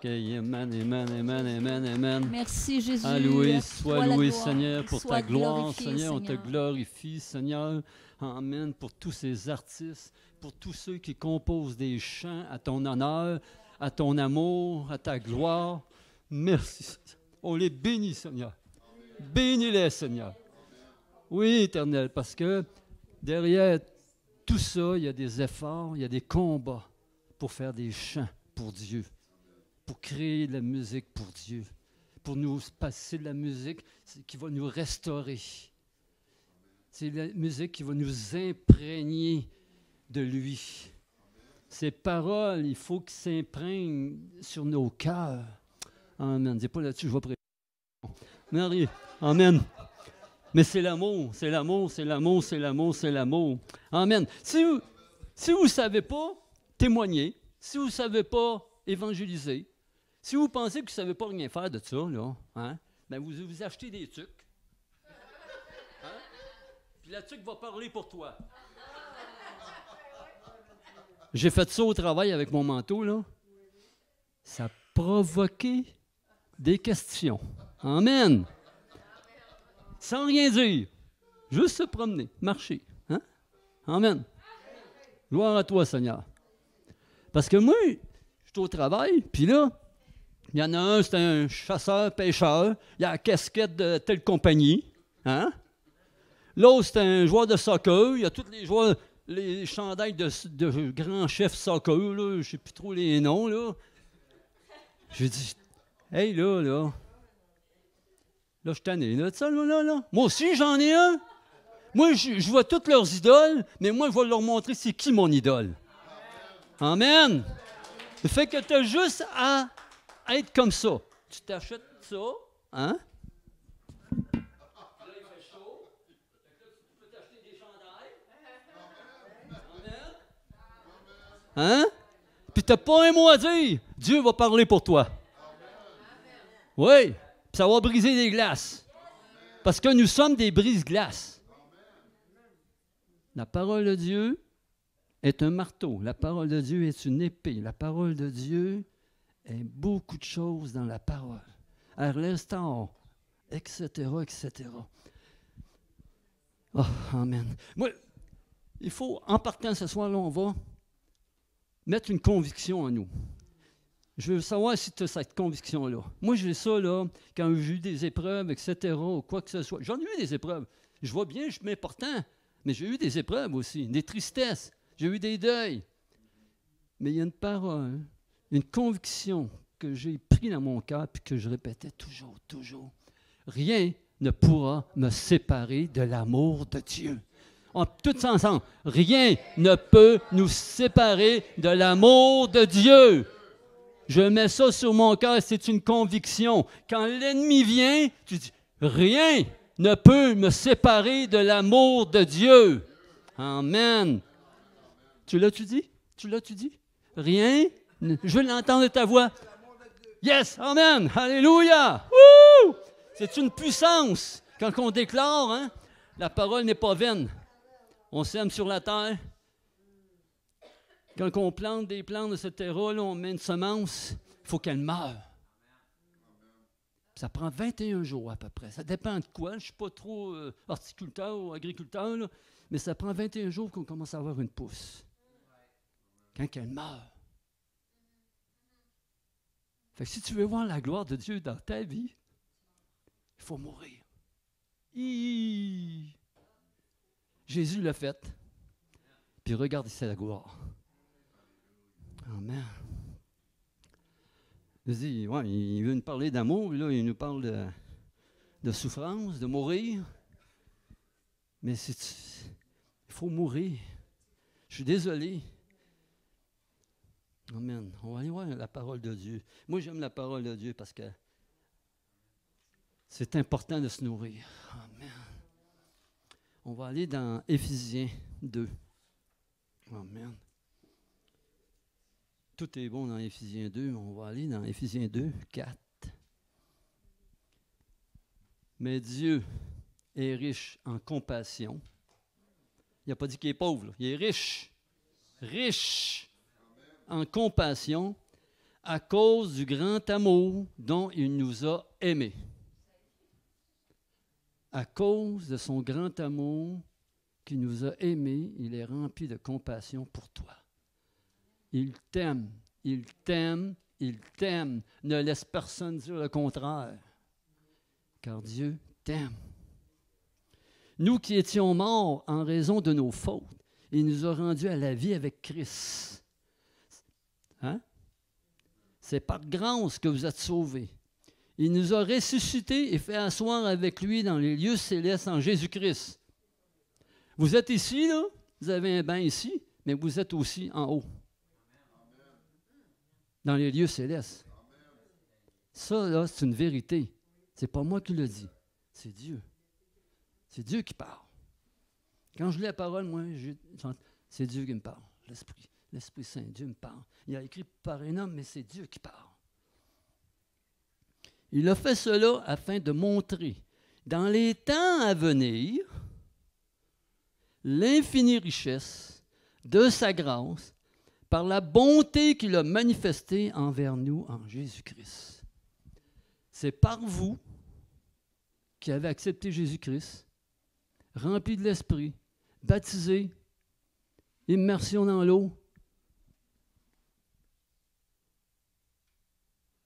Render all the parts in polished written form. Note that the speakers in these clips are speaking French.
OK, amen, amen, amen, amen, amen. Merci, Jésus. Alloué, sois la loué, gloire. Seigneur, pour Sois ta gloire, glorifié, Seigneur. On te Seigneur. glorifie, Seigneur. Amen. Pour tous ces artistes, pour tous ceux qui composent des chants à ton honneur, à ton amour, à ta gloire. Merci, Seigneur. On les bénit, Seigneur. Bénis-les, Seigneur. Oui, Éternel, parce que derrière tout ça, il y a des efforts, il y a des combats pour faire des chants pour Dieu, pour créer de la musique pour Dieu, pour nous passer de la musique qui va nous restaurer. C'est la musique qui va nous imprégner de lui. Ces paroles, il faut qu'ils s'imprègnent sur nos cœurs. Amen. Dis pas là-dessus, je vais prier. Marie, amen. Mais c'est l'amour, c'est l'amour, c'est l'amour, c'est l'amour, c'est l'amour. Amen. Si vous ne savez pas, témoigner. Si vous ne savez pas, évangéliser. Si vous pensez que vous ne savez pas rien faire de ça, là, hein, ben vous achetez des tucs. Hein? Puis la tuque va parler pour toi. J'ai fait ça au travail avec mon manteau, là. Ça a provoqué des questions. Amen. Sans rien dire. Juste se promener, marcher. Hein? Amen. Gloire à toi, Seigneur. Parce que moi, je suis au travail, puis là, il y en a un, c'est un chasseur-pêcheur, il a la casquette de telle compagnie. Hein? L'autre, c'est un joueur de soccer, il y a tous les joueurs, les chandails de grands chefs soccer, là, je ne sais plus trop les noms, là. Je dis, hey, là, je suis tanné, là, de ça, là. Moi aussi, j'en ai un. Moi, je vois toutes leurs idoles, mais moi, je vais leur montrer c'est qui mon idole. Amen. Ça fait que tu as juste à être comme ça. Tu t'achètes ça, hein? Là, il fait chaud. Tu peux t'acheter des chandails. Amen. Hein? Puis tu n'as pas un mot à dire. Dieu va parler pour toi. Oui. Puis ça va briser des glaces. Parce que nous sommes des brise-glaces. La parole de Dieu est un marteau. La parole de Dieu est une épée. La parole de Dieu est beaucoup de choses dans la parole. À l'instant, etc., etc. Oh, amen. Moi, il faut, en partant ce soir-là, on va mettre une conviction en nous. Je veux savoir si tu as cette conviction-là. Moi, j'ai ça, là, quand j'ai eu des épreuves, etc., ou quoi que ce soit. J'en ai eu des épreuves. Je vois bien, je suis important, mais j'ai eu des épreuves aussi, des tristesses. J'ai eu des deuils. Mais il y a une parole, une conviction que j'ai prise dans mon cœur puis que je répétais toujours, toujours. Rien ne pourra me séparer de l'amour de Dieu. Tous ensemble, rien ne peut nous séparer de l'amour de Dieu. Je mets ça sur mon cœur, c'est une conviction. Quand l'ennemi vient, tu dis, rien ne peut me séparer de l'amour de Dieu. Amen. Tu l'as-tu dit? Tu l'as-tu dit? Rien? Je veux l'entendre de ta voix. Yes! Amen! Alléluia! Woo! C'est une puissance. Quand on déclare, hein, la parole n'est pas vaine. On sème sur la terre. Quand on plante des plantes, etc., là, on met une semence, il faut qu'elle meure. Ça prend 21 jours à peu près. Ça dépend de quoi. Je ne suis pas trop horticulteur ou agriculteur, là, mais ça prend 21 jours qu'on commence à avoir une pousse. Quand elle meurt. Fait que si tu veux voir la gloire de Dieu dans ta vie, il faut mourir. Jésus l'a fait. Puis regarde ici la gloire. Amen. Il veut nous parler d'amour, là, il nous parle de souffrance, de mourir. Mais il faut mourir. Je suis désolé. Amen. On va aller voir la parole de Dieu. Moi, j'aime la parole de Dieu parce que c'est important de se nourrir. Amen. On va aller dans Éphésiens 2. Amen. Tout est bon dans Éphésiens 2. On va aller dans Éphésiens 2, 4. Mais Dieu est riche en compassion. Il n'a pas dit qu'il est pauvre. Là. Il est riche. Riche en compassion à cause du grand amour dont il nous a aimés. À cause de son grand amour qui nous a aimés, il est rempli de compassion pour toi. Il t'aime, il t'aime, il t'aime. Ne laisse personne dire le contraire, car Dieu t'aime. Nous qui étions morts en raison de nos fautes, il nous a rendus à la vie avec Christ. Hein? C'est par grâce que vous êtes sauvés. Il nous a ressuscités et fait asseoir avec lui dans les lieux célestes en Jésus-Christ. Vous êtes ici, là, vous avez un banc ici, mais vous êtes aussi en haut. Dans les lieux célestes. Ça, là, c'est une vérité. C'est pas moi qui le dis, c'est Dieu. C'est Dieu qui parle. Quand je lis la parole, moi, c'est Dieu qui me parle. L'Esprit Saint, Dieu me parle. Il a écrit par un homme, mais c'est Dieu qui parle. Il a fait cela afin de montrer, dans les temps à venir, l'infinie richesse de sa grâce par la bonté qu'il a manifestée envers nous en Jésus-Christ. C'est par vous qui avez accepté Jésus-Christ, rempli de l'Esprit, baptisé, immersion dans l'eau.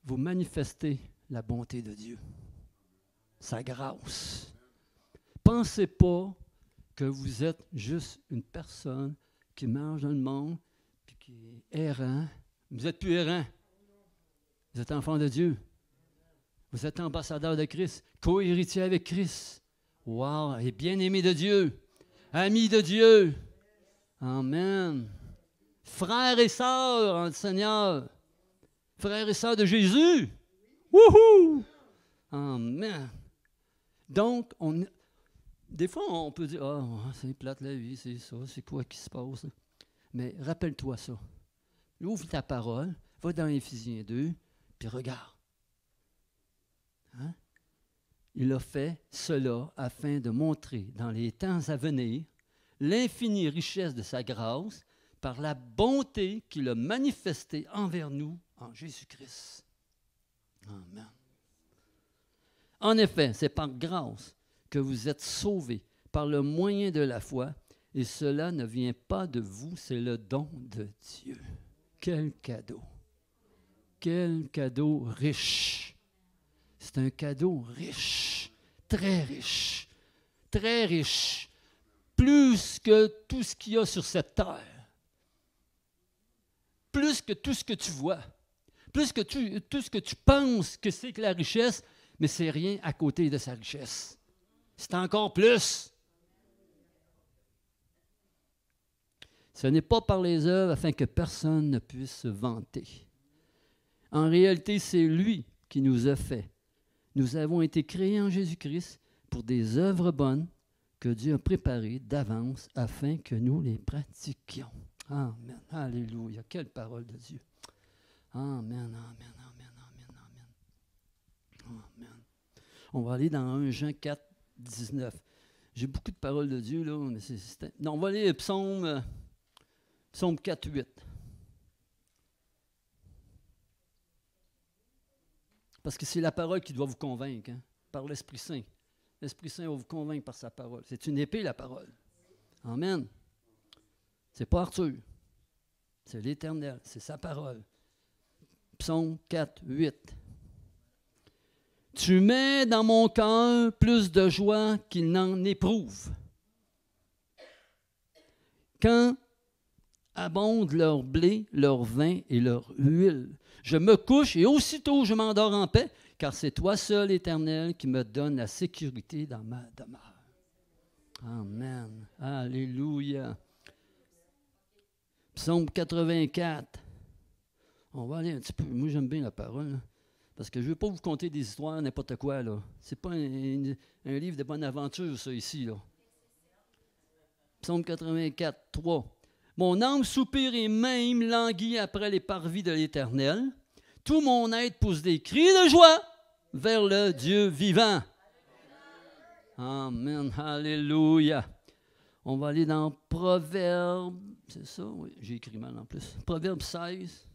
Vous manifestez la bonté de Dieu, sa grâce. Pensez pas que vous êtes juste une personne qui marche dans le monde puis qui est errant. Vous n'êtes plus errant. Vous êtes enfant de Dieu. Vous êtes ambassadeur de Christ, co-héritier avec Christ. Wow! Et bien-aimé de Dieu, ami de Dieu. Amen. Frères et sœurs en Seigneur. Frères et sœurs de Jésus. Wouhou! Amen. Donc, des fois, on peut dire, oh, c'est plate la vie, c'est ça, c'est quoi qui se passe? Mais rappelle-toi ça. Ouvre ta parole, va dans Éphésiens 2, puis regarde. Hein? Il a fait cela afin de montrer dans les temps à venir l'infinie richesse de sa grâce par la bonté qu'il a manifestée envers nous en Jésus-Christ. Amen. En effet, c'est par grâce que vous êtes sauvés par le moyen de la foi, et cela ne vient pas de vous, c'est le don de Dieu. Quel cadeau! Quel cadeau riche! C'est un cadeau riche, très riche, très riche, plus que tout ce qu'il y a sur cette terre, plus que tout ce que tu vois, plus que tout ce que tu penses que c'est que la richesse, mais c'est rien à côté de sa richesse. C'est encore plus. Ce n'est pas par les œuvres afin que personne ne puisse se vanter. En réalité, c'est lui qui nous a fait. Nous avons été créés en Jésus-Christ pour des œuvres bonnes que Dieu a préparées d'avance afin que nous les pratiquions. Amen. Alléluia. Quelle parole de Dieu. Amen, amen, amen, amen, amen. Amen. On va aller dans 1 Jean 4, 19. J'ai beaucoup de paroles de Dieu, là, mais non, on va aller psaume 4, 8. Parce que c'est la parole qui doit vous convaincre, hein, par l'Esprit Saint. L'Esprit Saint va vous convaincre par sa parole. C'est une épée, la parole. Amen. C'est pas Arthur. C'est l'Éternel. C'est sa parole. Psaume 4, 8. Tu mets dans mon cœur plus de joie qu'il n'en éprouve. Quand abondent leur blé, leur vin et leur huile, je me couche et aussitôt je m'endors en paix, car c'est toi seul, Éternel, qui me donne la sécurité dans ma demeure. Amen. Alléluia. Psaume 84. On va aller un petit peu. Moi, j'aime bien la parole, là, parce que je ne veux pas vous conter des histoires, n'importe quoi. Ce n'est pas un livre de bonne aventure, ça, ici. Là. Psaume 84, 3. Mon âme soupire et même languit après les parvis de l'Éternel. Tout mon être pousse des cris de joie vers le Dieu vivant. Amen. Alléluia. On va aller dans Proverbe. C'est ça? Oui, j'ai écrit mal en plus. Proverbe 16.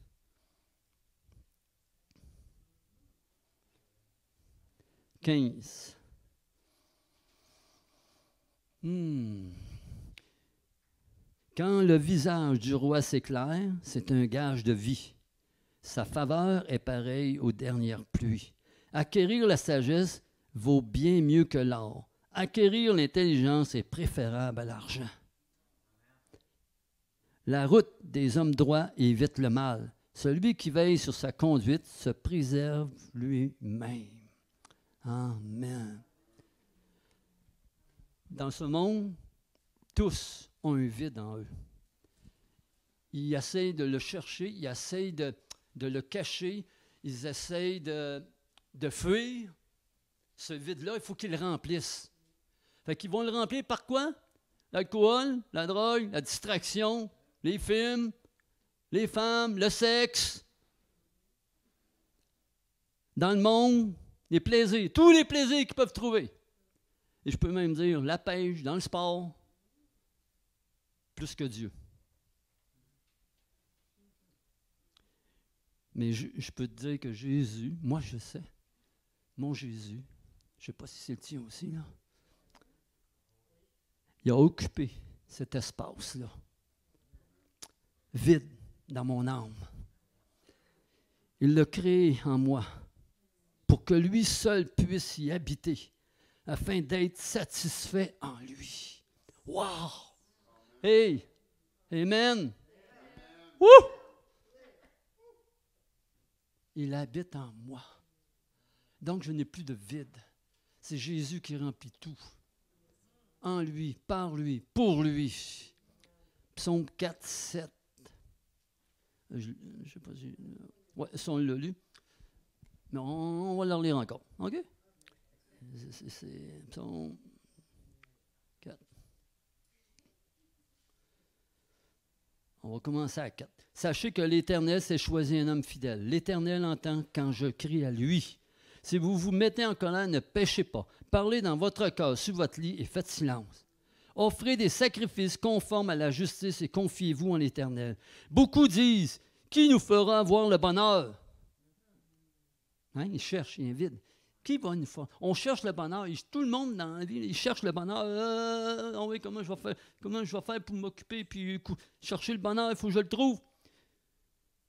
15. Quand le visage du roi s'éclaire, c'est un gage de vie. Sa faveur est pareille aux dernières pluies. Acquérir la sagesse vaut bien mieux que l'or. Acquérir l'intelligence est préférable à l'argent. La route des hommes droits évite le mal. Celui qui veille sur sa conduite se préserve lui-même. Amen. Dans ce monde, tous ont un vide en eux. Ils essayent de le chercher, ils essayent de le cacher, ils essayent de fuir ce vide-là. Il faut qu'ils le remplissent. Fait qu'ils vont le remplir par quoi? L'alcool, la drogue, la distraction, les films, les femmes, le sexe. Dans le monde, les plaisirs, tous les plaisirs qu'ils peuvent trouver. Et je peux même dire la pêche, dans le sport, plus que Dieu. Mais je peux te dire que Jésus, moi je sais, mon Jésus, je ne sais pas si c'est le tien aussi, là, il a occupé cet espace-là, vide dans mon âme. Il l'a créé en moi pour que lui seul puisse y habiter, afin d'être satisfait en lui. Wow! Hey! Amen! Wouh! Il habite en moi. Donc, je n'ai plus de vide. C'est Jésus qui remplit tout. En lui, par lui, pour lui. Psaume 4, 7. Je ne sais pas si... Oui, ça, on l'a lu. Mais on va le relire encore. OK? C'est Psaume 4. On va commencer à 4. Sachez que l'Éternel s'est choisi un homme fidèle. L'Éternel entend quand je crie à lui. Si vous vous mettez en colère, ne péchez pas. Parlez dans votre cœur, sur votre lit, et faites silence. Offrez des sacrifices conformes à la justice et confiez-vous en l'Éternel. Beaucoup disent, qui nous fera voir le bonheur? Hein, ils cherchent, ils invitent. Qui va nous faire? On cherche le bonheur. Tout le monde dans la vie, il cherche le bonheur. Oui, comment je vais faire pour m'occuper puis chercher le bonheur, il faut que je le trouve.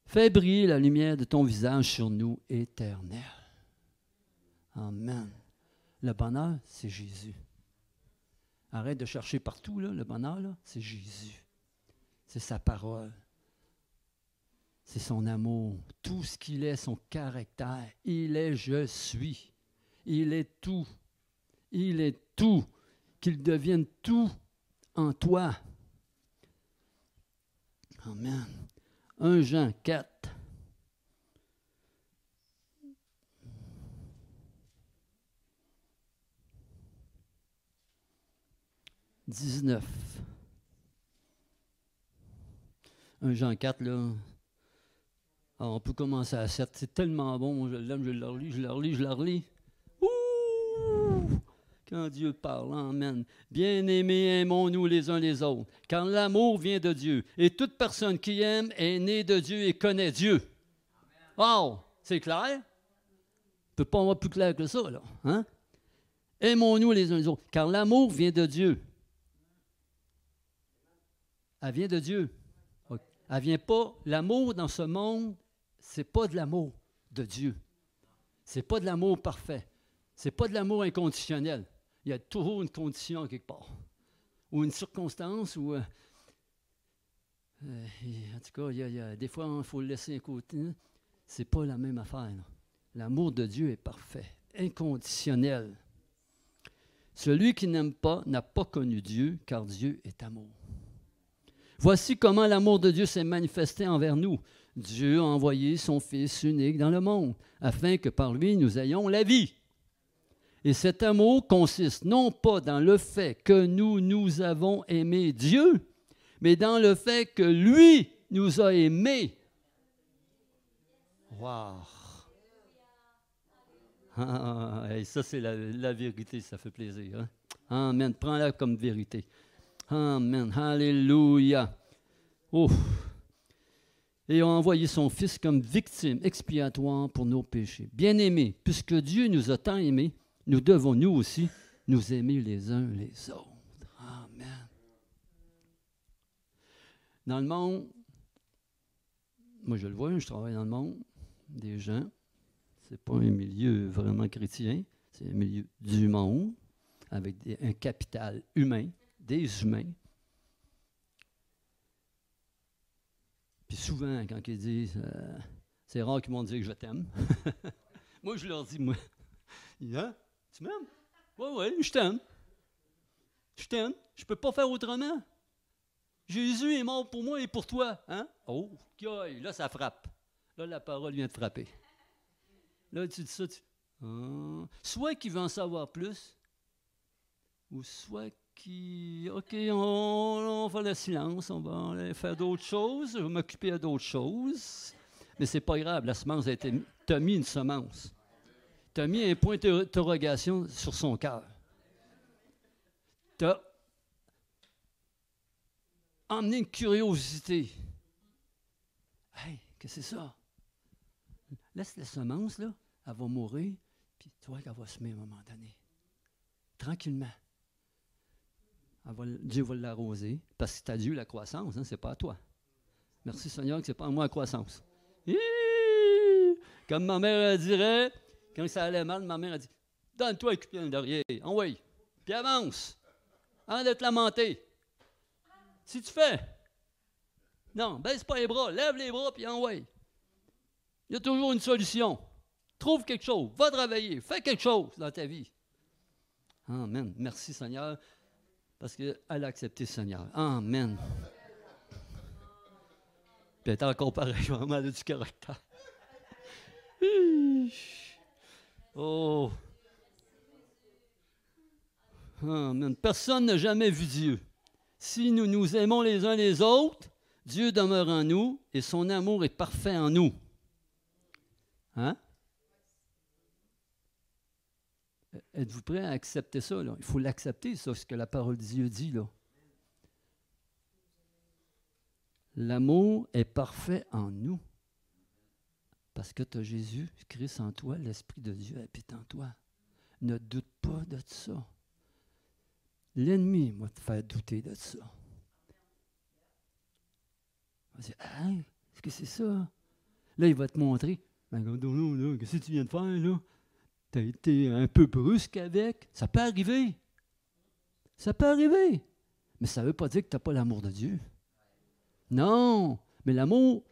Fais briller la lumière de ton visage sur nous, Éternel. Amen. Le bonheur, c'est Jésus. Arrête de chercher partout, là, le bonheur, là, c'est Jésus. C'est sa parole. C'est son amour. Tout ce qu'il est, son caractère. Il est je suis. Il est tout. Il est tout. Qu'il devienne tout en toi. Amen. 1 Jean 4. « 19. 1 Jean 4, là. Alors, on peut commencer à 7. C'est tellement bon, je l'aime, je le relis. Ouh! Quand Dieu parle, amen. Bien-aimés, aimons-nous les uns les autres, car l'amour vient de Dieu. Et toute personne qui aime est née de Dieu et connaît Dieu. Oh! C'est clair? On ne peut pas avoir plus clair que ça, là. Hein? Aimons-nous les uns les autres, car l'amour vient de Dieu. Elle vient de Dieu. Elle ne vient pas. L'amour dans ce monde, ce n'est pas de l'amour de Dieu. Ce n'est pas de l'amour parfait. Ce n'est pas de l'amour inconditionnel. Il y a toujours une condition quelque part. Ou une circonstance, ou... en tout cas, il y a des fois, il faut le laisser à côté. Ce n'est pas la même affaire. Non. L'amour de Dieu est parfait, inconditionnel. Celui qui n'aime pas n'a pas connu Dieu, car Dieu est amour. Voici comment l'amour de Dieu s'est manifesté envers nous. Dieu a envoyé son Fils unique dans le monde, afin que par lui nous ayons la vie. Et cet amour consiste non pas dans le fait que nous avons aimé Dieu, mais dans le fait que lui nous a aimés. Wow! Ça, c'est la vérité, ça fait plaisir. Hein? Amen. Prends-la comme vérité. Amen. Alléluia. Oh. Et a envoyé son Fils comme victime expiatoire pour nos péchés. Bien-aimés, puisque Dieu nous a tant aimés, nous devons, nous aussi, nous aimer les uns les autres. Amen. Dans le monde, moi je le vois, je travaille dans le monde, des gens, c'est pas un milieu vraiment chrétien, c'est un milieu du monde, avec un capital humain, des humains. Puis souvent, quand ils disent, c'est rare qu'ils m'ont dit que je t'aime. Moi, je leur dis, moi, hein? Tu m'aimes? Oui, je t'aime. Je t'aime. Je ne peux pas faire autrement. Jésus est mort pour moi et pour toi. Hein? Oh, là, ça frappe. Là, la parole vient de frapper. Là, tu dis ça, soit qu'il veut en savoir plus, ou soit qu'il, OK, on va le silence, on va aller faire d'autres choses, je vais m'occuper à d'autres choses. Mais c'est pas grave, la semence a été... Tu as mis une semence. Tu as mis un point d'interrogation sur son cœur. Tu as emmené une curiosité. Hey, qu'est-ce que c'est ça? Laisse la semence, là, elle va mourir, puis toi, elle va semer à un moment donné. Tranquillement. Dieu va l'arroser, parce que c'est à Dieu la croissance, hein, c'est pas à toi. Merci Seigneur que c'est pas à moi la croissance. Comme ma mère dirait, quand ça allait mal, ma mère a dit, donne-toi un coup de pied derrière, oui, puis avance, arrête de te lamenter. Si tu fais, non, baisse pas les bras, lève les bras, puis oui. Il y a toujours une solution. Trouve quelque chose, va travailler, fais quelque chose dans ta vie. Amen. Merci Seigneur, parce qu'elle a accepté le Seigneur. Amen. Puis elle est encore pareil, vraiment, elle a du caractère. Oh. Amen. Personne n'a jamais vu Dieu. Si nous nous aimons les uns les autres, Dieu demeure en nous et son amour est parfait en nous. Hein? Êtes-vous prêts à accepter ça? Là? Il faut l'accepter, ça, ce que la parole de Dieu dit. Là. L'amour est parfait en nous. Parce que tu as Jésus-Christ en toi, l'Esprit de Dieu habite en toi. Ne doute pas de ça. L'ennemi va te faire douter de ça. Il va dire, hein, est-ce que c'est ça? Là, il va te montrer. Ben, qu'est-ce que tu viens de faire, là? Tu as été un peu brusque avec. Ça peut arriver. Ça peut arriver. Mais ça ne veut pas dire que tu n'as pas l'amour de Dieu. Non. Mais l'amour,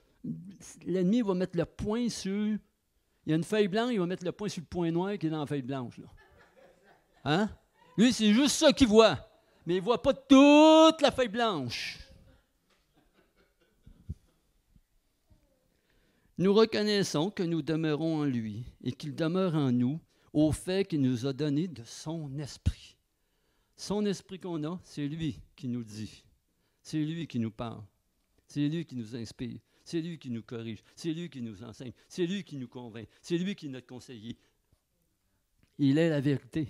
l'ennemi va mettre le point sur... Il y a une feuille blanche, il va mettre le point sur le point noir qui est dans la feuille blanche. Là. Hein? Lui, c'est juste ça qu'il voit. Mais il ne voit pas toute la feuille blanche. Nous reconnaissons que nous demeurons en lui et qu'il demeure en nous au fait qu'il nous a donné de son esprit. Son esprit qu'on a, c'est lui qui nous le dit. C'est lui qui nous parle. C'est lui qui nous inspire. C'est lui qui nous corrige. C'est lui qui nous enseigne. C'est lui qui nous convainc. C'est lui qui est notre conseiller. Il est la vérité.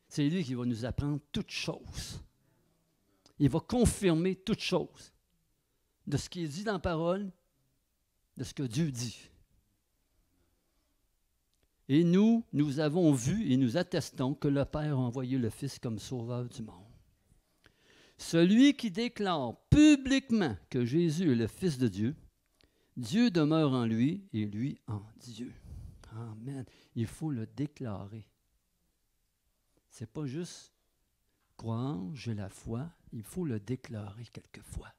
C'est lui qui va nous apprendre toutes choses. Il va confirmer toutes choses. De ce qui est dit dans la parole, de ce que Dieu dit. Et nous avons vu et nous attestons que le Père a envoyé le Fils comme sauveur du monde. Celui qui déclare publiquement que Jésus est le Fils de Dieu, Dieu demeure en lui et lui en Dieu. Amen. Il faut le déclarer. Ce n'est pas juste croire, j'ai la foi, il faut le déclarer quelquefois.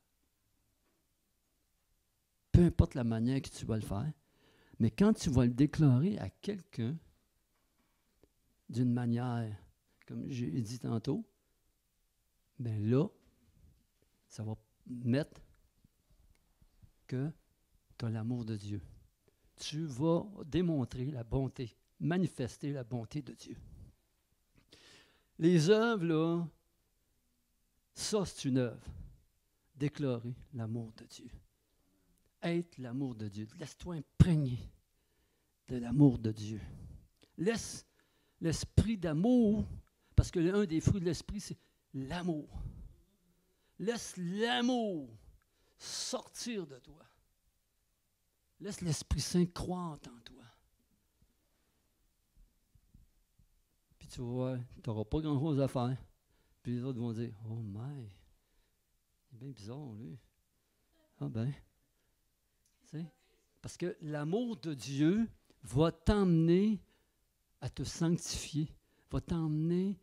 Peu importe la manière que tu vas le faire, mais quand tu vas le déclarer à quelqu'un d'une manière, comme j'ai dit tantôt, bien là, ça va mettre que tu as l'amour de Dieu. Tu vas démontrer la bonté, manifester la bonté de Dieu. Les œuvres, là, ça c'est une œuvre. Déclarer l'amour de Dieu. Être l'amour de Dieu. Laisse-toi imprégner de l'amour de Dieu. Laisse l'esprit d'amour, parce que l'un des fruits de l'esprit, c'est l'amour. Laisse l'amour sortir de toi. Laisse l'Esprit Saint croître en toi. Puis tu vois, tu n'auras pas grand-chose à faire. Puis les autres vont dire, oh my, c'est bien bizarre, lui. Ah ben, tu sais, parce que l'amour de Dieu va t'emmener à te sanctifier, va t'emmener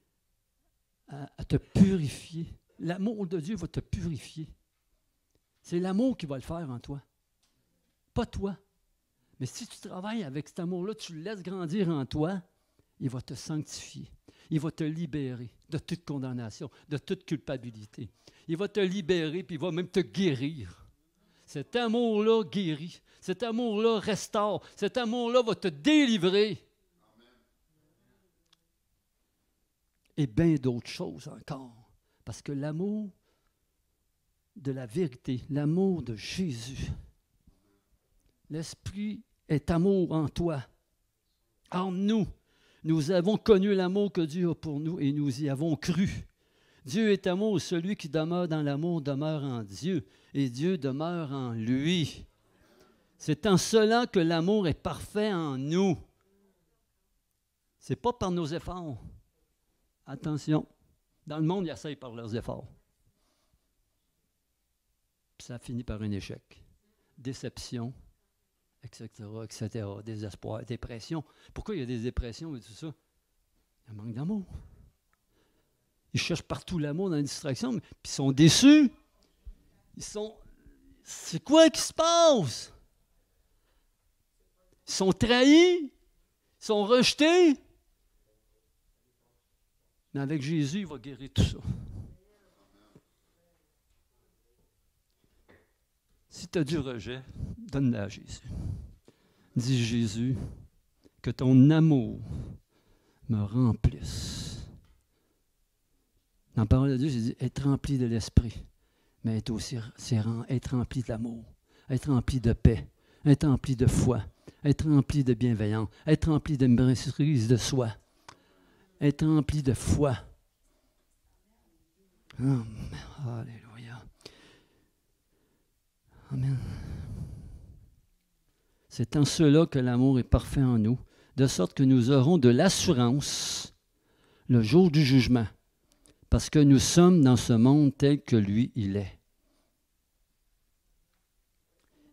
à te purifier. L'amour de Dieu va te purifier. C'est l'amour qui va le faire en toi. Pas toi. Mais si tu travailles avec cet amour-là, tu le laisses grandir en toi, il va te sanctifier. Il va te libérer de toute condamnation, de toute culpabilité. Il va te libérer, puis il va même te guérir. Cet amour-là guérit. Cet amour-là restaure. Cet amour-là va te délivrer. Et bien d'autres choses encore. Parce que l'amour de la vérité, l'amour de Jésus, l'Esprit est amour en toi, en nous. Nous avons connu l'amour que Dieu a pour nous et nous y avons cru. Dieu est amour, celui qui demeure dans l'amour demeure en Dieu et Dieu demeure en lui. C'est en cela que l'amour est parfait en nous. Ce n'est pas par nos efforts. Attention, dans le monde, ils essayent par leurs efforts. Puis ça finit par un échec. Déception, etc., etc., désespoir, dépression. Pourquoi il y a des dépressions et tout ça? Il y a un manque d'amour. Ils cherchent partout l'amour dans la distraction, puis ils sont déçus. C'est quoi qui se passe? Ils sont trahis, ils sont rejetés. Mais avec Jésus, il va guérir tout ça. Si tu as du rejet, donne-le à Jésus. Dis Jésus, que ton amour me remplisse. Dans la parole de Dieu, j'ai dit être rempli de l'esprit, mais être aussi être rempli de l'amour, être rempli de paix, être rempli de foi, être rempli de bienveillance, être rempli de maîtrise de soi, être rempli de foi. Oh, alléluia. Amen. C'est en cela que l'amour est parfait en nous, de sorte que nous aurons de l'assurance le jour du jugement, parce que nous sommes dans ce monde tel que lui, il est.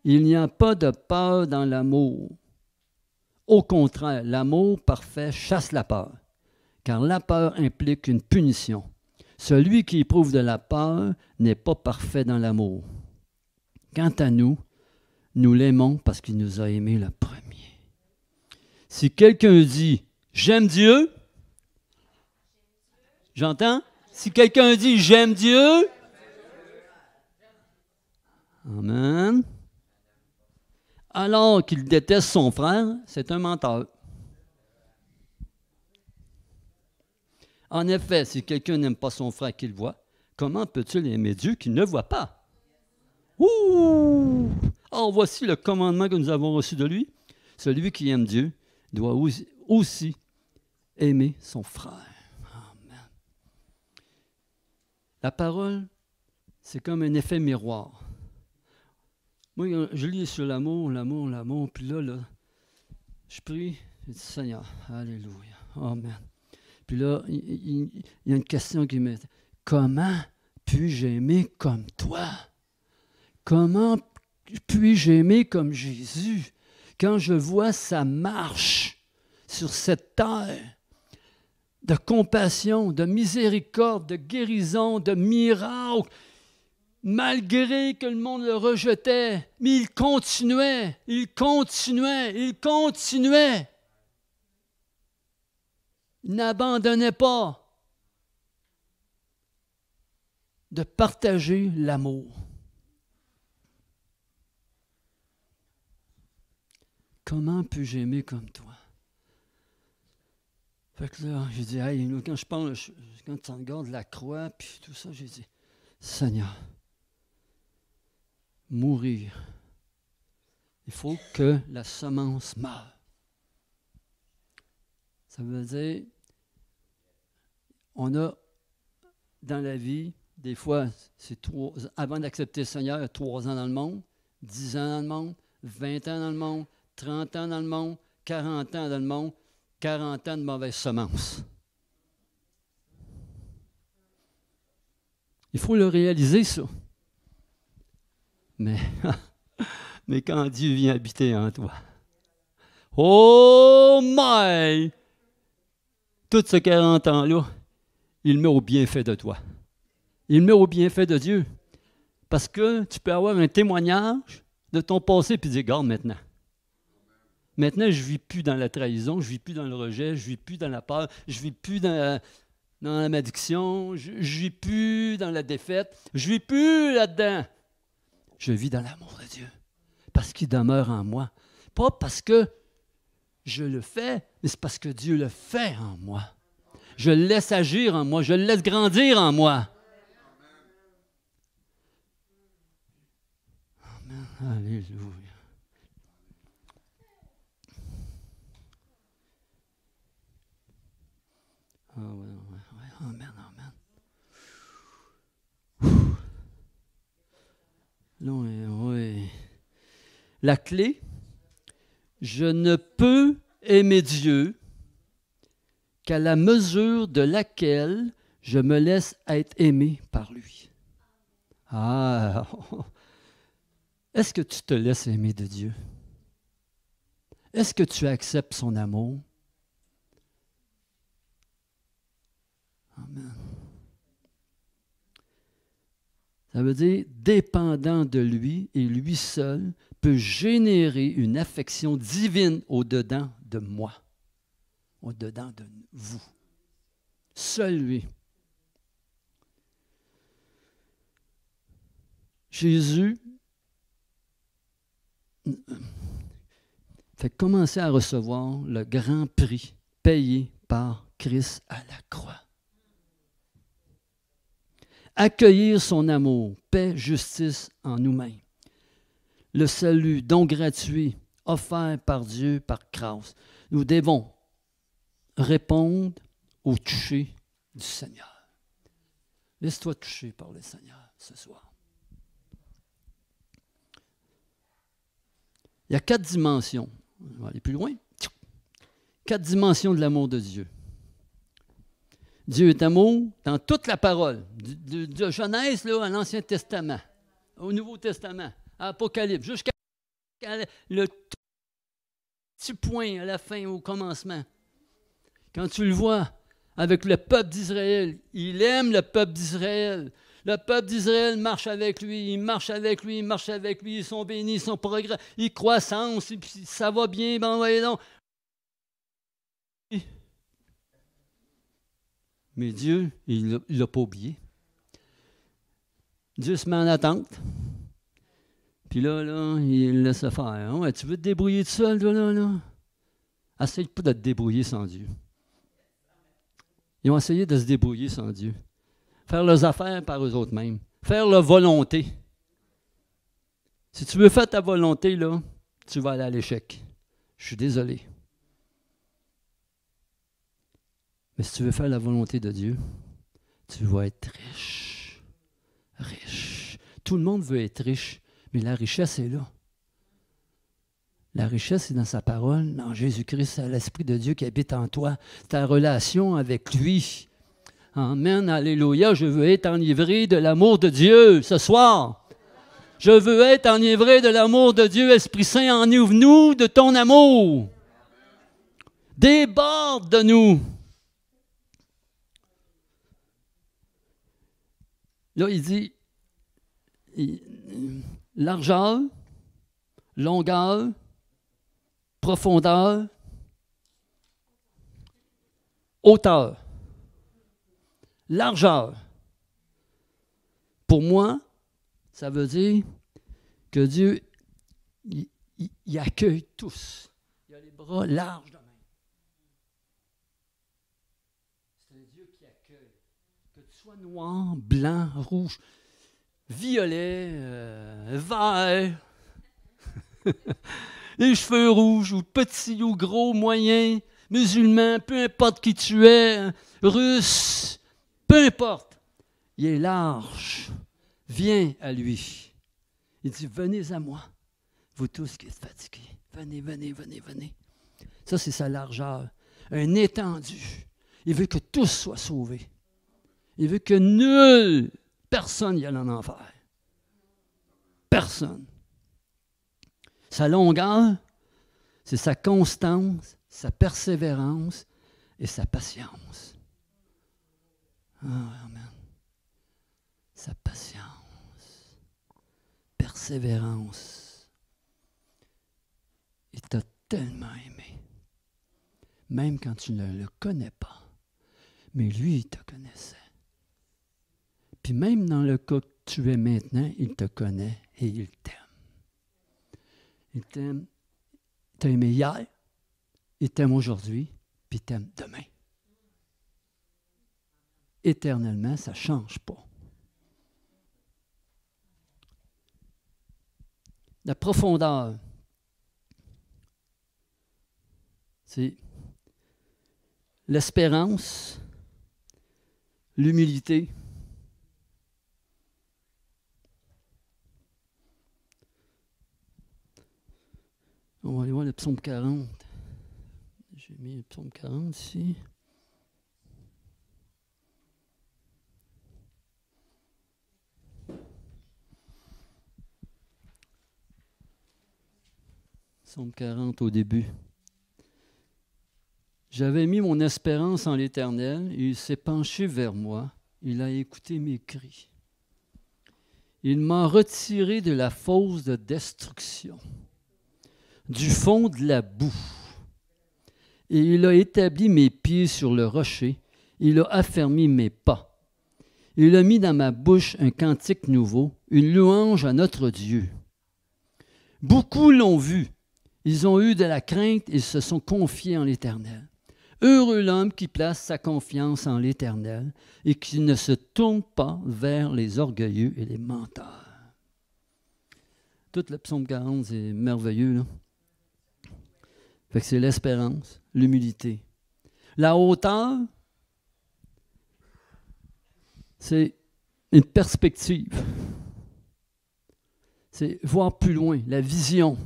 Il n'y a pas de peur dans l'amour. Au contraire, l'amour parfait chasse la peur, car la peur implique une punition. Celui qui éprouve de la peur n'est pas parfait dans l'amour. Quant à nous, nous l'aimons parce qu'il nous a aimés le premier. Si quelqu'un dit « J'aime Dieu », j'entends? Si quelqu'un dit « J'aime Dieu », amen, alors qu'il déteste son frère, c'est un menteur. En effet, si quelqu'un n'aime pas son frère qu'il voit, comment peut-il aimer Dieu qu'il ne voit pas? Ouh! Or, voici le commandement que nous avons reçu de lui. Celui qui aime Dieu doit aussi aimer son frère. Amen. La parole, c'est comme un effet miroir. Moi, je lis sur l'amour, l'amour, l'amour, puis là, je prie, je dis Seigneur, alléluia, amen. Puis là, il y a une question qui m'est, comment puis-je aimer comme toi? Comment puis-je aimer comme Jésus quand je vois sa marche sur cette terre de compassion, de miséricorde, de guérison, de miracle, malgré que le monde le rejetait, mais il continuait, il continuait, il continuait. Il n'abandonnait pas de partager l'amour. Comment puis-je aimer comme toi? Fait que là, j'ai dit, hey, quand je pense, quand tu regardes la croix, puis tout ça, j'ai dit, Seigneur, mourir, il faut que la semence meure. Ça veut dire, on a dans la vie, des fois, avant d'accepter le Seigneur, 3 ans dans le monde, 10 ans dans le monde, 20 ans dans le monde, 30 ans dans le monde, 40 ans dans le monde, 40 ans de mauvaise semence. Il faut le réaliser, ça. Mais, mais quand Dieu vient habiter en toi, oh my! Tout ce 40 ans-là, il met au bienfait de toi. Il met au bienfait de Dieu. Parce que tu peux avoir un témoignage de ton passé puis dire, regarde maintenant. Maintenant, je ne vis plus dans la trahison, je ne vis plus dans le rejet, je ne vis plus dans la peur, je ne vis plus dans la malédiction, je ne vis plus dans la défaite, je ne vis plus là-dedans. Je vis dans l'amour de Dieu. Parce qu'il demeure en moi. Pas parce que je le fais, mais c'est parce que Dieu le fait en moi. Je le laisse agir en moi, je le laisse grandir en moi. Amen. Alléluia. Ah ouais, ouais. Amen, amen. Non, oui. La clé, je ne peux aimer Dieu qu'à la mesure de laquelle je me laisse être aimé par lui. Ah, est-ce que tu te laisses aimer de Dieu? Est-ce que tu acceptes son amour? Amen. Ça veut dire, dépendant de lui et lui seul, peut générer une affection divine au-dedans de moi, au-dedans de vous. Seul lui. Jésus fait commencer à recevoir le grand prix payé par Christ à la croix. Accueillir son amour, paix, justice en nous-mêmes. Le salut, don gratuit, offert par Dieu par grâce. Nous devons répondre au toucher du Seigneur. Laisse-toi toucher par le Seigneur ce soir. Il y a 4 dimensions. On va aller plus loin. 4 dimensions de l'amour de Dieu. Dieu est amour dans toute la parole, de Genèse là, à l'Ancien Testament, au Nouveau Testament, à l'Apocalypse, jusqu'à le petit point à la fin, au commencement. Quand tu le vois avec le peuple d'Israël, il aime le peuple d'Israël. Le peuple d'Israël marche avec lui, il marche avec lui, il marche avec lui, ils sont bénis, ils sont progrès, ils croissance, ça va bien, ben voyez donc. Mais Dieu, il ne l'a pas oublié. Dieu se met en attente. Puis là, il laisse faire. Ouais, tu veux te débrouiller tout seul, toi, là? Essaye pas de te débrouiller sans Dieu. Ils ont essayé de se débrouiller sans Dieu. Faire leurs affaires par eux autres mêmes. Faire leur volonté. Si tu veux faire ta volonté, là, tu vas aller à l'échec. Je suis désolé. Mais si tu veux faire la volonté de Dieu, tu vas être riche. Riche. Tout le monde veut être riche, mais la richesse est là. La richesse est dans sa parole, dans Jésus-Christ, c'est l'Esprit de Dieu qui habite en toi. Ta relation avec lui. Amen, alléluia. Je veux être enivré de l'amour de Dieu ce soir. Je veux être enivré de l'amour de Dieu. Esprit Saint, enivre-nous de ton amour. Déborde de nous. Là, il dit largeur, longueur, profondeur, hauteur. Largeur. Pour moi, ça veut dire que Dieu, il accueille tous. Il a les bras larges de même. C'est un Dieu qui accueille. Que tu sois noir, blanc, rouge, violet, vert, les cheveux rouges, ou petits, ou gros, moyens, musulmans, peu importe qui tu es, russe, peu importe. Il est large. Viens à lui. Il dit, venez à moi, vous tous qui êtes fatigués. Venez, venez, venez, venez. Ça, c'est sa largeur. Un étendu. Il veut que tous soient sauvés. Il veut que nul personne n'y allait en enfer. Personne. Sa longueur, c'est sa constance, sa persévérance et sa patience. Ah, amen. Sa patience, persévérance. Il t'a tellement aimé, même quand tu ne le connais pas. Mais lui, il te connaissait. Puis même dans le cas que tu es maintenant, il te connaît et il t'aime. Il t'aime. Il t'a aimé hier, il t'aime aujourd'hui, puis il t'aime demain. Éternellement, ça ne change pas. La profondeur, c'est l'espérance, l'humilité. On va aller voir le psaume 40. J'ai mis le psaume 40 ici. Psaume 40 au début. J'avais mis mon espérance en l'Éternel, et il s'est penché vers moi, il a écouté mes cris. Il m'a retiré de la fosse de destruction, du fond de la boue, et il a établi mes pieds sur le rocher, il a affermi mes pas. Il a mis dans ma bouche un cantique nouveau, une louange à notre Dieu. Beaucoup l'ont vu, ils ont eu de la crainte et se sont confiés en l'Éternel. Heureux l'homme qui place sa confiance en l'Éternel et qui ne se tourne pas vers les orgueilleux et les menteurs. Tout le psaume 40, c'est merveilleux, là. Fait que c'est l'espérance, l'humilité. La hauteur, c'est une perspective. C'est voir plus loin, la vision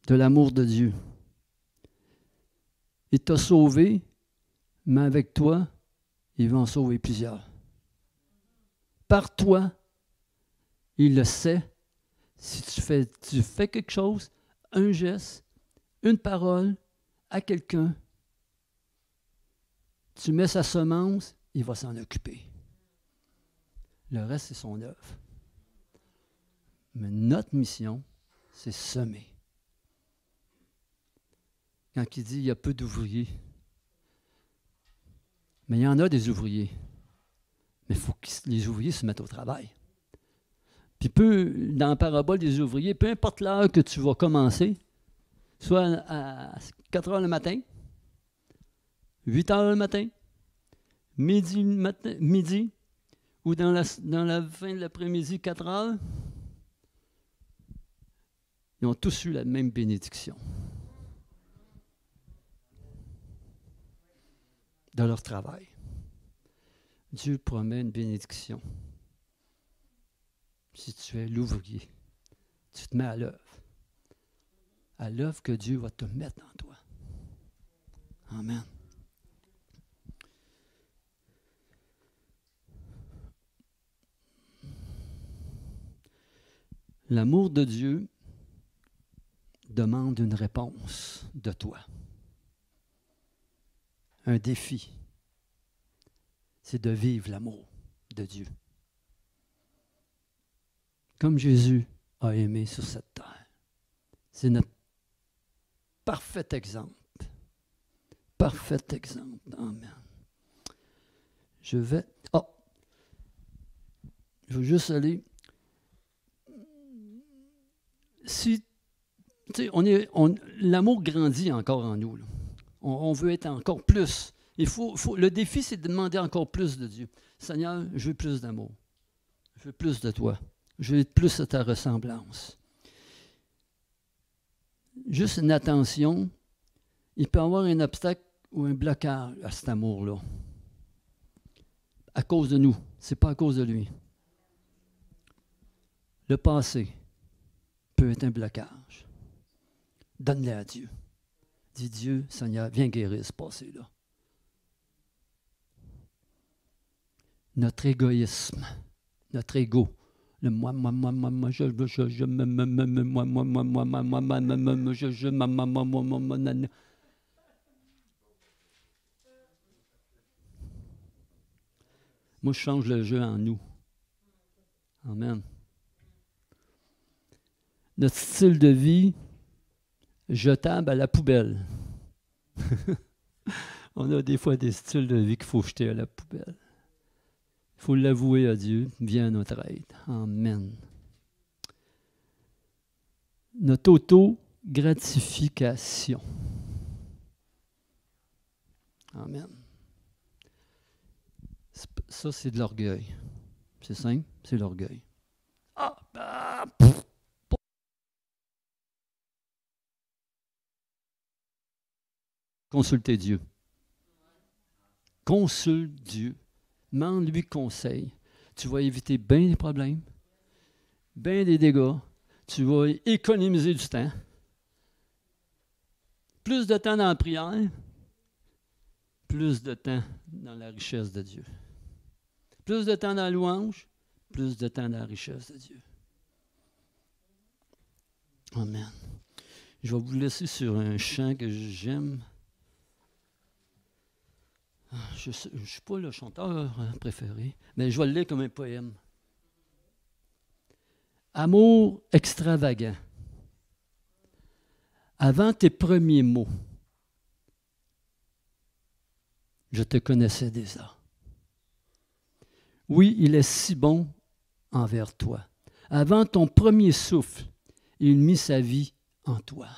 de l'amour de Dieu. Il t'a sauvé, mais avec toi, il va en sauver plusieurs. Par toi, il le sait. Si tu fais quelque chose, un geste, une parole à quelqu'un, tu mets sa semence, il va s'en occuper. Le reste, c'est son œuvre. Mais notre mission, c'est semer. Quand il dit il y a peu d'ouvriers, mais il y en a des ouvriers. Mais il faut que les ouvriers se mettent au travail. Puis dans la parabole des ouvriers, peu importe l'heure que tu vas commencer, soit à 4 heures le matin, 8 heures le matin, midi ou dans la fin de l'après-midi, 4 heures, ils ont tous eu la même bénédiction. De leur travail. Dieu promet une bénédiction. Si tu es l'ouvrier, tu te mets à l'œuvre que Dieu va te mettre en toi. Amen. L'amour de Dieu demande une réponse de toi. Un défi, c'est de vivre l'amour de Dieu. Comme Jésus a aimé sur cette terre. C'est notre parfait exemple. Parfait exemple. Amen. Je vais juste aller. Si, tu sais, l'amour grandit encore en nous, là. On veut être encore plus. Le défi, c'est de demander encore plus de Dieu. Seigneur, je veux plus d'amour. Je veux plus de toi. Je veux être plus de ta ressemblance. Juste une attention, il peut y avoir un obstacle ou un blocage à cet amour-là. À cause de nous. Ce n'est pas à cause de lui. Le passé peut être un blocage. Donne-le à Dieu. Dis Dieu, Seigneur, viens guérir ce passé-là. notre égoïsme, notre ego, le moi, je, moi, je change le jeu en nous. Amen. Notre style de vie jetable à la poubelle. On a des fois des styles de vie qu'il faut jeter à la poubelle. Il faut l'avouer à Dieu, viens à notre aide. Amen. Notre auto-gratification. Amen. Ça, c'est de l'orgueil. C'est simple, c'est l'orgueil. Consultez Dieu. Consulte Dieu. Demande-lui conseil. Tu vas éviter bien des problèmes, bien des dégâts. Tu vas économiser du temps. Plus de temps dans la prière, plus de temps dans la richesse de Dieu. Plus de temps dans la louange, plus de temps dans la richesse de Dieu. Amen. Je vais vous laisser sur un chant que j'aime. Je ne suis pas le chanteur préféré, mais je vais le lire comme un poème. Amour extravagant. Avant tes premiers mots, je te connaissais déjà. Oui, il est si bon envers toi. Avant ton premier souffle, il mit sa vie en toi.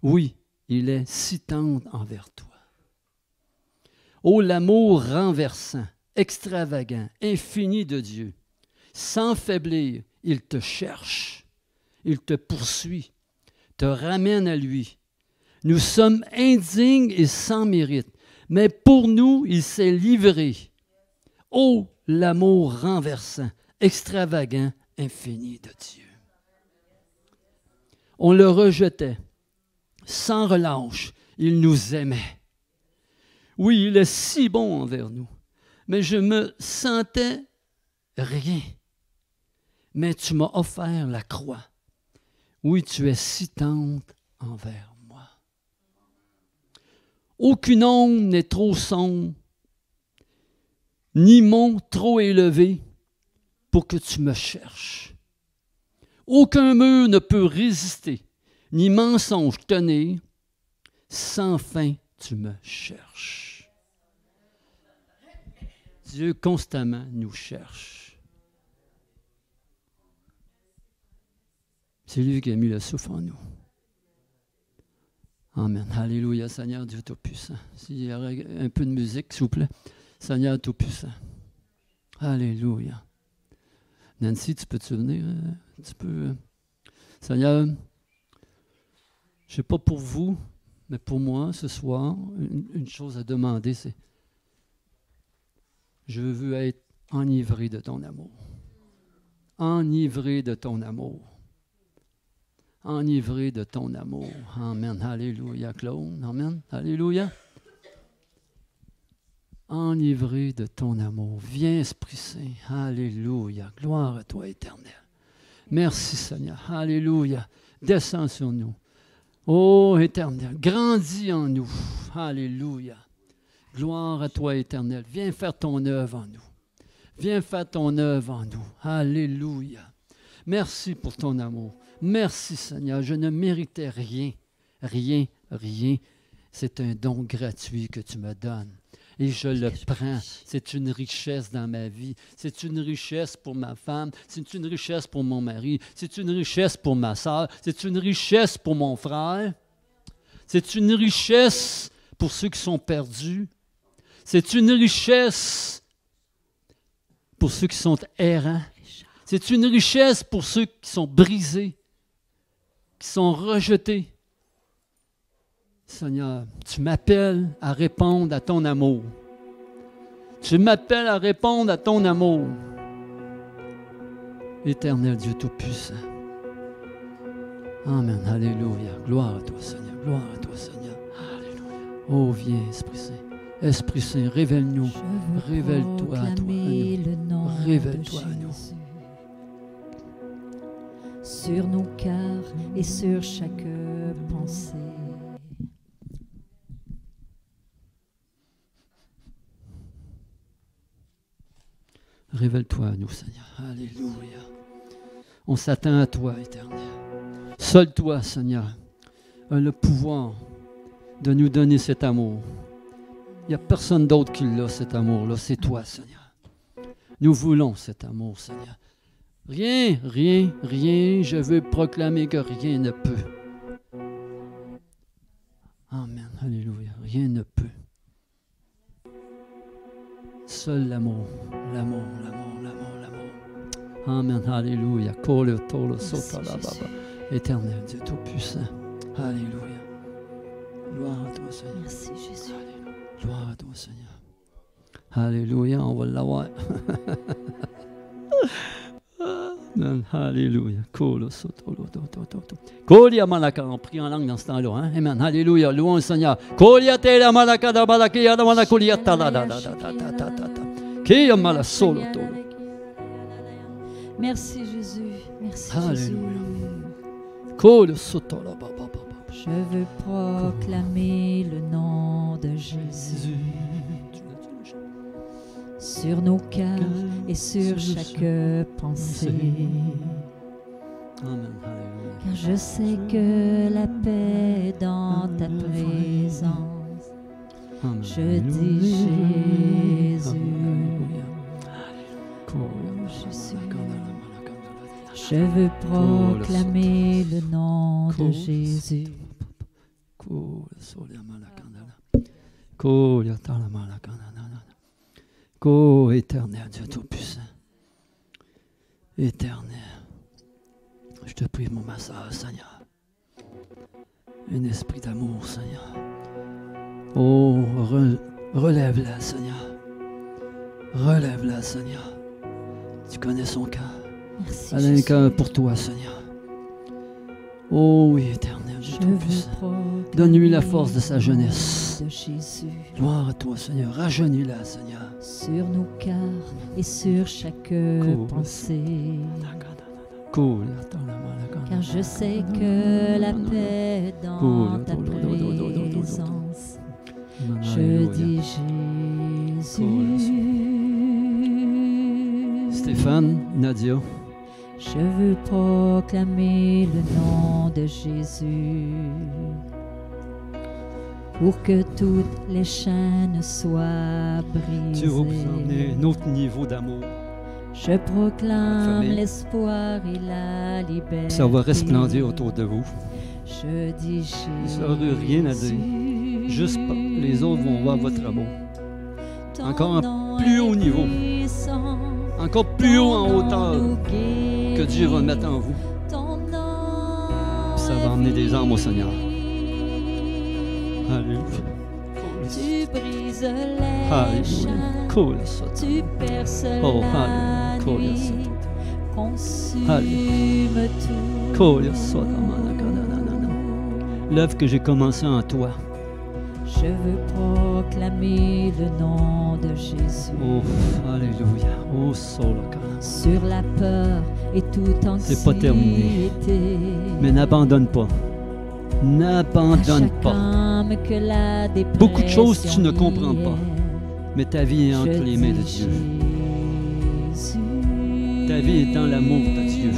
Oui, il est si tendre envers toi. Ô l'amour renversant, extravagant, infini de Dieu, sans faiblir, il te cherche, il te poursuit, te ramène à lui. Nous sommes indignes et sans mérite, mais pour nous, il s'est livré. Ô l'amour renversant, extravagant, infini de Dieu. On le rejetait, sans relâche, il nous aimait. Oui, il est si bon envers nous, mais je me sentais rien. Mais tu m'as offert la croix. Oui, tu es si tendre envers moi. Aucune ombre n'est trop sombre, ni mont trop élevé pour que tu me cherches. Aucun mur ne peut résister, ni mensonge tenir. Sans fin, tu me cherches. Dieu constamment nous cherche. C'est lui qui a mis le souffle en nous. Amen. Alléluia, Seigneur Dieu Tout-Puissant. S'il y aurait un peu de musique, s'il vous plaît. Seigneur Tout-Puissant. Alléluia. Nancy, tu peux-tu venir un petit peu? Seigneur, je ne sais pas pour vous, mais pour moi, ce soir, une chose à demander, c'est je veux être enivré de ton amour. Enivré de ton amour. Enivré de ton amour. Amen. Alléluia, Claude. Amen. Alléluia. Enivré de ton amour. Viens, Esprit Saint. Alléluia. Gloire à toi, Éternel. Merci, Seigneur. Alléluia. Descends sur nous. Ô Éternel, grandis en nous. Alléluia. Gloire à toi, Éternel. Viens faire ton œuvre en nous. Viens faire ton œuvre en nous. Alléluia. Merci pour ton amour. Merci, Seigneur. Je ne méritais rien. Rien, rien. C'est un don gratuit que tu me donnes. Et je le prends. C'est une richesse dans ma vie. C'est une richesse pour ma femme. C'est une richesse pour mon mari. C'est une richesse pour ma soeur. C'est une richesse pour mon frère. C'est une richesse pour ceux qui sont perdus. C'est une richesse pour ceux qui sont errants. C'est une richesse pour ceux qui sont brisés, qui sont rejetés. Seigneur, tu m'appelles à répondre à ton amour. Tu m'appelles à répondre à ton amour. Éternel Dieu Tout-Puissant. Amen. Alléluia. Gloire à toi, Seigneur. Gloire à toi, Seigneur. Alléluia. Oh, viens, Esprit Saint. Esprit Saint, révèle-nous. Révèle-toi à toi. Révèle-toi à nous. Sur nos cœurs et sur chaque pensée. Révèle-toi à nous, Seigneur. Alléluia. On s'attend à toi, Éternel. Seul toi, Seigneur, a le pouvoir de nous donner cet amour. Il n'y a personne d'autre qui l'a, cet amour-là. C'est toi, Seigneur. Nous voulons cet amour, Seigneur. Rien, je veux proclamer que rien ne peut. Amen. Alléluia. Rien ne peut. Seul l'amour. Amen. Alléluia. Éternel Dieu Tout-Puissant. Alléluia. Gloire à toi, Seigneur. Merci, Jésus. Alléluia. Gloire à toi, Seigneur. Alléluia. On va l'avoir. Amen. Alléluia. Kolia malaka, on prie en langue dans ce temps-là. Hein? Amen. Alléluia. Louons le Seigneur. Kolia te la malaka da malakia da malakulia ta la da da da da da da da. Kia mala solo tolo. Merci Jésus. Merci Alléluia. Jésus. Kolia sotolo ba ba ba. Je veux proclamer le nom de Jésus sur nos cœurs et sur chaque pensée. Amen. Alléluia. Car je sais que la paix est dans ta présence. Amen. Je dis Jésus. Je veux proclamer le nom de Jésus. Éternel Dieu Tout-Puissant. Éternel. Je te prie, mon massage, Seigneur. Un esprit d'amour, Seigneur. Oh, relève-la, Seigneur. Relève-la, Seigneur. Tu connais son cœur. Merci, Elle a un Jésus. cœur pour toi, Seigneur. Oh oui, Éternel Dieu Je veux Tout-Puissant. proclamer Donne-lui la force de sa jeunesse. de Jésus Gloire à toi, Seigneur. Rajeunis-la, Seigneur. sur nos cœurs et sur chaque pensée. Car je sais que la paix est dans ta présence. Je dis Jésus. Stéphane, Nadia, Je veux proclamer le nom de Jésus pour que toutes les chaînes soient tu vas vous emmener brisées. un autre niveau d'amour. Je proclame Famille. l'espoir et la liberté. Ça va resplendir autour de vous. Je dis Jésus. Ça n'aura rien à dire. Juste pas. Les autres vont voir votre amour. Encore un plus haut niveau. Encore plus haut en hauteur que Dieu va mettre en vous. Ça va emmener des âmes au Seigneur. Alléluia. Tu brises les Alléluia. chaînes. Cool. Tu perces Oh, la alléluia. nuit. Consume tout. Cool. L'œuvre que j'ai commencée en toi. Je veux proclamer le nom de Jésus. Oh, alléluia. Oh, solo. Sur la peur et toute anxiété. C'est pas terminé. Mais n'abandonne pas. N'abandonne pas. Âme que la dépression Beaucoup de choses tu ne comprends pas. vienne. Mais ta vie est entre Je les mains de dis Dieu. Jésus. Ta vie est dans l'amour de Dieu.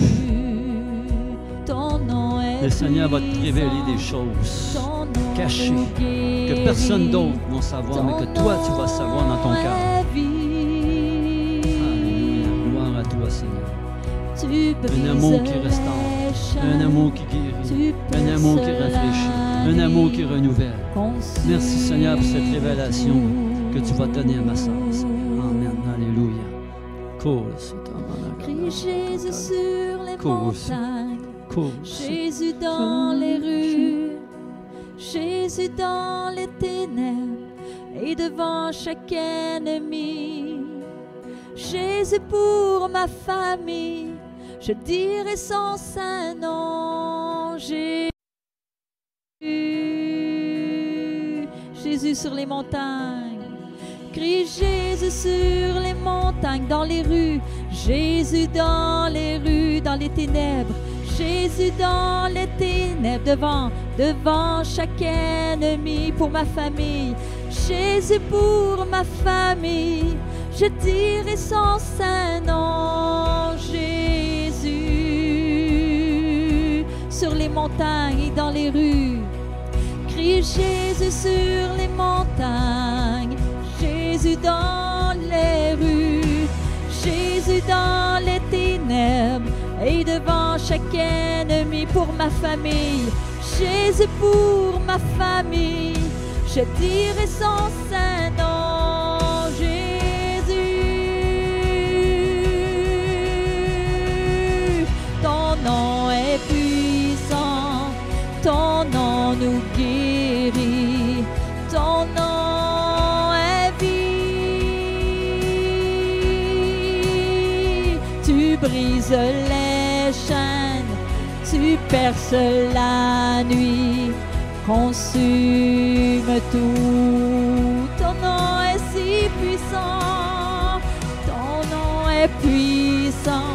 Ton nom est Le Seigneur va te puissant. révéler des choses Ton nom cachées nous que guérit. personne d'autre va savoir, mais que toi, tu vas savoir dans ton cœur. Alléluia. Gloire à toi, Seigneur. Un amour qui restaure, un amour qui guérit, un amour qui rafraîchit, un amour qui renouvelle. Merci, Seigneur, pour cette révélation que tu vas donner à ma sœur. Amen. Alléluia. Crie Jésus sur les montagnes, Jésus dans les rues, Jésus dans les ténèbres et devant chaque ennemi. Jésus pour ma famille, je dirai son saint nom. Jésus sur les montagnes, Crie Jésus sur les montagnes, dans les rues, Jésus dans les rues, dans les ténèbres, Jésus dans les ténèbres, devant chaque ennemi, pour ma famille, Jésus pour ma famille, je dirai son saint nom, Jésus, sur les montagnes et dans les rues, crie Jésus sur les montagnes, Jésus dans les rues, Jésus dans les ténèbres, et devant chaque ennemi, pour ma famille, Jésus pour ma famille, je dirai son saint nom, Jésus. Ton nom est puissant, ton nom nous guérit, ton nom est vie. Tu brises les chaînes, tu perces la nuit, consume tout. Ton nom est si puissant, ton nom est puissant,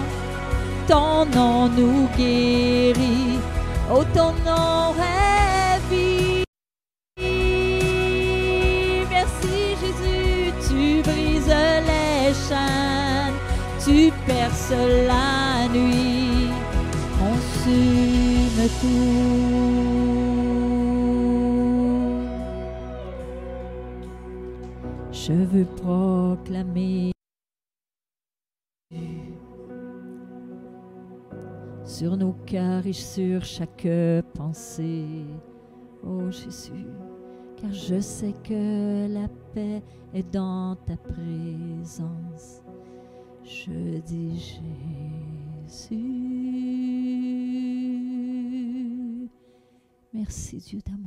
ton nom nous guérit, oh ton nom est vie. Merci Jésus, tu brises les chaînes, tu perces la nuit, consume tout. Je veux proclamer sur nos cœurs et sur chaque pensée, oh Jésus, car je sais que la paix est dans ta présence. Je dis Jésus, merci Dieu d'amour.